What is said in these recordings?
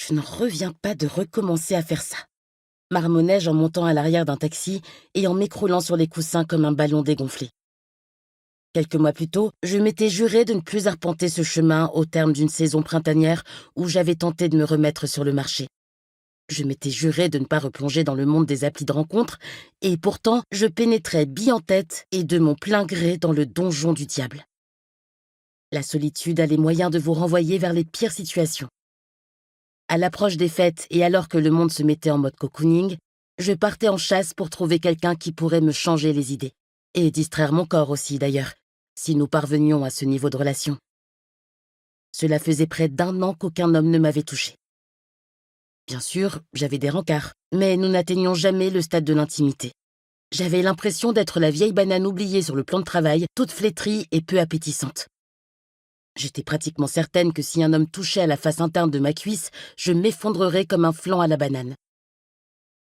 Je n'en reviens pas de recommencer à faire ça. Marmonnai-je en montant à l'arrière d'un taxi et en m'écroulant sur les coussins comme un ballon dégonflé. Quelques mois plus tôt, je m'étais juré de ne plus arpenter ce chemin au terme d'une saison printanière où j'avais tenté de me remettre sur le marché. Je m'étais juré de ne pas replonger dans le monde des applis de rencontres, et pourtant, je pénétrais bille en tête et de mon plein gré dans le donjon du diable. La solitude a les moyens de vous renvoyer vers les pires situations. À l'approche des fêtes et alors que le monde se mettait en mode cocooning, je partais en chasse pour trouver quelqu'un qui pourrait me changer les idées. Et distraire mon corps aussi, d'ailleurs, si nous parvenions à ce niveau de relation. Cela faisait près d'1 an qu'aucun homme ne m'avait touché. Bien sûr, j'avais des rencarts, mais nous n'atteignions jamais le stade de l'intimité. J'avais l'impression d'être la vieille banane oubliée sur le plan de travail, toute flétrie et peu appétissante. J'étais pratiquement certaine que si un homme touchait à la face interne de ma cuisse, je m'effondrerais comme un flan à la banane.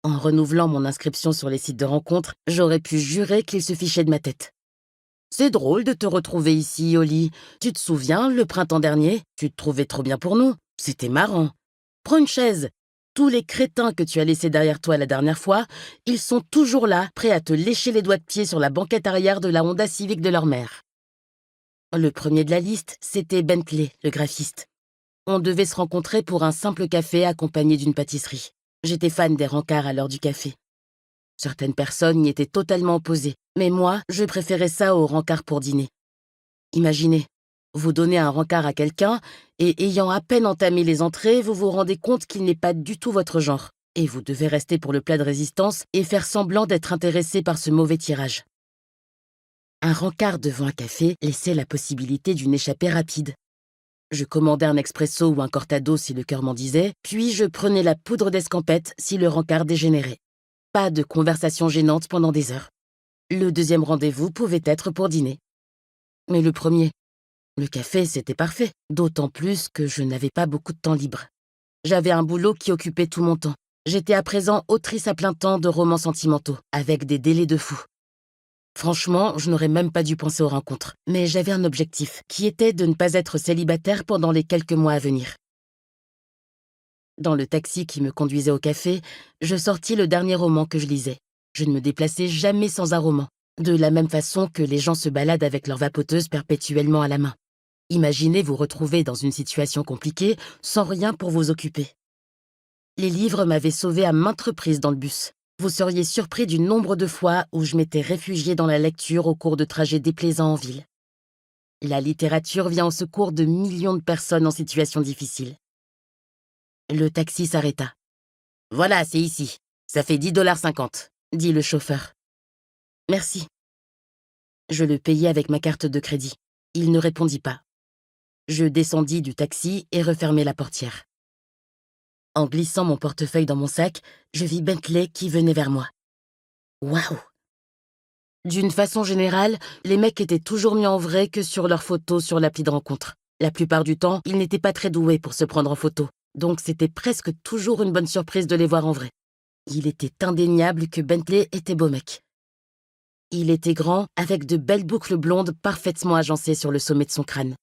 En renouvelant mon inscription sur les sites de rencontres, j'aurais pu jurer qu'il se fichait de ma tête. C'est drôle de te retrouver ici, au lit. Tu te souviens, le printemps dernier, tu te trouvais trop bien pour nous. C'était marrant. Prends une chaise. Tous les crétins que tu as laissés derrière toi la dernière fois, ils sont toujours là, prêts à te lécher les doigts de pied sur la banquette arrière de la Honda Civic de leur mère. Le premier de la liste, c'était Bentley, le graphiste. On devait se rencontrer pour un simple café accompagné d'une pâtisserie. J'étais fan des rencarts à l'heure du café. Certaines personnes y étaient totalement opposées, mais moi, je préférais ça au rencard pour dîner. Imaginez, vous donnez un rencard à quelqu'un et ayant à peine entamé les entrées, vous vous rendez compte qu'il n'est pas du tout votre genre, et vous devez rester pour le plat de résistance et faire semblant d'être intéressé par ce mauvais tirage. Un rencard devant un café laissait la possibilité d'une échappée rapide. Je commandais un expresso ou un cortado si le cœur m'en disait, puis je prenais la poudre d'escampette si le rencard dégénérait. Pas de conversation gênante pendant des heures. Le deuxième rendez-vous pouvait être pour dîner. Mais le premier, le café, c'était parfait, d'autant plus que je n'avais pas beaucoup de temps libre. J'avais un boulot qui occupait tout mon temps. J'étais à présent autrice à plein temps de romans sentimentaux, avec des délais de fou. Franchement, je n'aurais même pas dû penser aux rencontres, mais j'avais un objectif, qui était de ne pas être célibataire pendant les quelques mois à venir. Dans le taxi qui me conduisait au café, je sortis le dernier roman que je lisais. Je ne me déplaçais jamais sans un roman, de la même façon que les gens se baladent avec leur vapoteuse perpétuellement à la main. Imaginez vous retrouver dans une situation compliquée sans rien pour vous occuper. Les livres m'avaient sauvé à maintes reprises dans le bus. Vous seriez surpris du nombre de fois où je m'étais réfugiée dans la lecture au cours de trajets déplaisants en ville. La littérature vient au secours de millions de personnes en situation difficile. Le taxi s'arrêta. « Voilà, c'est ici. Ça fait 10,50 $, dit le chauffeur. « Merci. » Je le payai avec ma carte de crédit. Il ne répondit pas. Je descendis du taxi et refermai la portière. En glissant mon portefeuille dans mon sac, je vis Bentley qui venait vers moi. Waouh! D'une façon générale, les mecs étaient toujours mieux en vrai que sur leurs photos sur l'appli de rencontre. La plupart du temps, ils n'étaient pas très doués pour se prendre en photo, donc c'était presque toujours une bonne surprise de les voir en vrai. Il était indéniable que Bentley était beau mec. Il était grand, avec de belles boucles blondes parfaitement agencées sur le sommet de son crâne.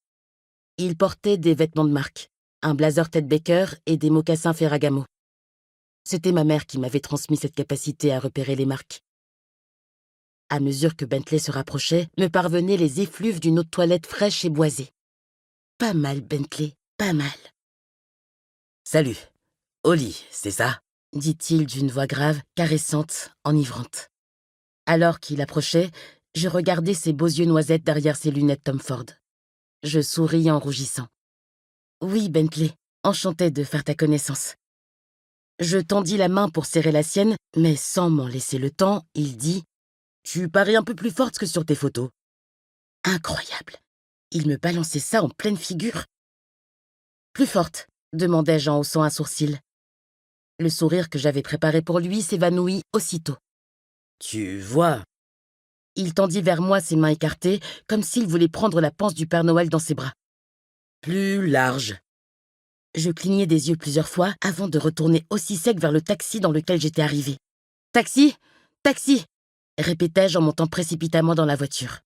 Il portait des vêtements de marque, un blazer Ted Baker et des mocassins Ferragamo. C'était ma mère qui m'avait transmis cette capacité à repérer les marques. À mesure que Bentley se rapprochait, me parvenaient les effluves d'une eau de toilette fraîche et boisée. Pas mal, Bentley, pas mal. « Salut, Oli, c'est ça ?» dit-il d'une voix grave, caressante, enivrante. Alors qu'il approchait, je regardais ses beaux yeux noisettes derrière ses lunettes Tom Ford. Je souris en rougissant. « Oui, Bentley, enchanté de faire ta connaissance. » Je tendis la main pour serrer la sienne, mais sans m'en laisser le temps, il dit « Tu parais un peu plus forte que sur tes photos. » Incroyable. Il me balançait ça en pleine figure. « Plus forte ?» demandai-je en haussant un sourcil. Le sourire que j'avais préparé pour lui s'évanouit aussitôt. « Tu vois ?» Il tendit vers moi ses mains écartées, comme s'il voulait prendre la panse du Père Noël dans ses bras. « Plus large. » Je clignai des yeux plusieurs fois avant de retourner aussi sec vers le taxi dans lequel j'étais arrivée. « Taxi ! Taxi !» répétai-je en montant précipitamment dans la voiture.